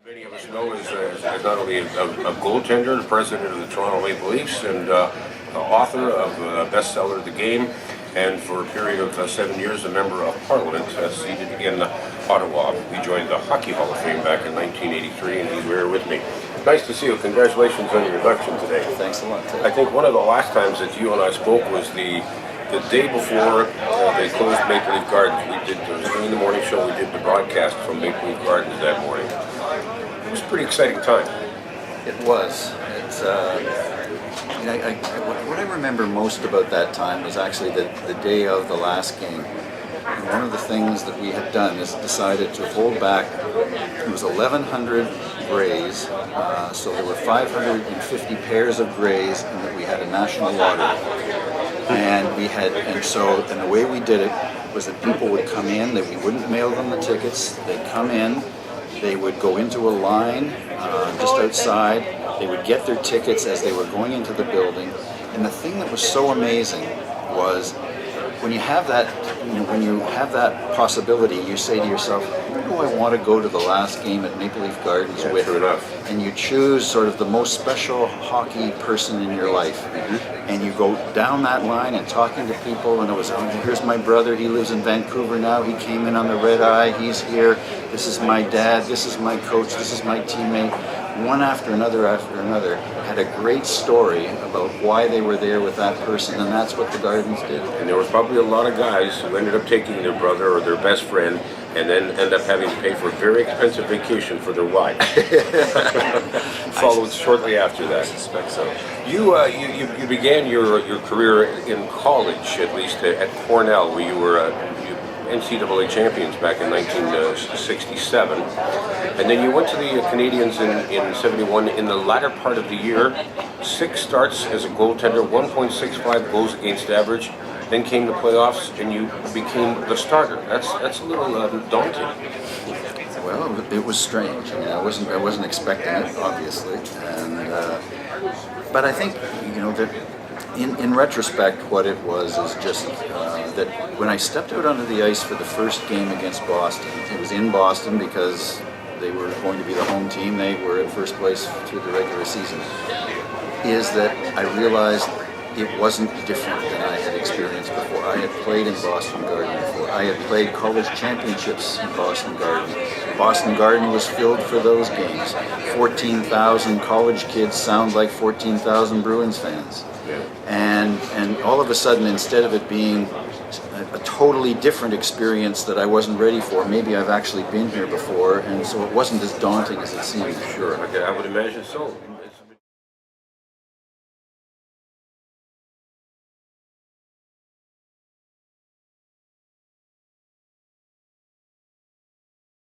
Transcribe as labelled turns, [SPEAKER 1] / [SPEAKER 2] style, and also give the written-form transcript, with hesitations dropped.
[SPEAKER 1] Many of us know as not only a goaltender, the president of the Toronto Maple Leafs, and author of bestseller The Game, and for a period of 7 years a member of Parliament, seated in Ottawa. We joined the Hockey Hall of Fame back in 1983, and he's here with me. Nice to see you. Congratulations on your induction today.
[SPEAKER 2] Thanks a lot.
[SPEAKER 1] I think one of the last times that you and I spoke was the day before they closed Maple Leaf Gardens. It was in the morning show. We did the broadcast from Maple Leaf Gardens that morning. It was a pretty exciting time.
[SPEAKER 2] It was. It's what I remember most about that time was actually the day of the last game. And one of the things that we had done is decided to hold back. It was 1,100 greys, so there were 550 pairs of greys, and that we had a national lottery. And the way we did it was that people would come in, that we wouldn't mail them the tickets. They'd come in, they would go into a line just outside. They would get their tickets as they were going into the building. And the thing that was so amazing was when you have that, when you have that possibility, you say to yourself, who do I want to go to the last game at Maple Leaf Gardens with?
[SPEAKER 1] True enough.
[SPEAKER 2] And you choose sort of the most special hockey person in your life. Mm-hmm. And you go down that line and talking to people, and it was, oh, here's my brother, he lives in Vancouver now, he came in on the red eye, he's here, this is my dad, this is my coach, this is my teammate. One after another had a great story about why they were there with that person, and that's what the Gardens did.
[SPEAKER 1] And there were probably a lot of guys who ended up taking their brother or their best friend and then end up having to pay for a very expensive vacation for their wife. Followed shortly after that.
[SPEAKER 2] I suspect so.
[SPEAKER 1] You began your career in college, at least at Cornell, where you were NCAA champions back in 1967, and then you went to the Canadiens in 71. In the latter part of the year, 6 starts as a goaltender, 1.65 goals against average. Then came the playoffs, and you became the starter. That's a little daunting.
[SPEAKER 2] Well, it was strange. I mean, I wasn't expecting it, obviously, and but I think that in retrospect, what it was is just that when I stepped out onto the ice for the first game against Boston, it was in Boston because they were going to be the home team. They were in first place through the regular season. Is that I realized it wasn't different than I had experienced before. I had played in Boston Garden before. I had played college championships in Boston Garden. Boston Garden was filled for those games. 14,000 college kids sound like 14,000 Bruins fans.
[SPEAKER 1] Yeah.
[SPEAKER 2] And all of a sudden, instead of it being a totally different experience that I wasn't ready for, maybe I've actually been here before, and so it wasn't as daunting as it seemed.
[SPEAKER 1] Sure, I would imagine so.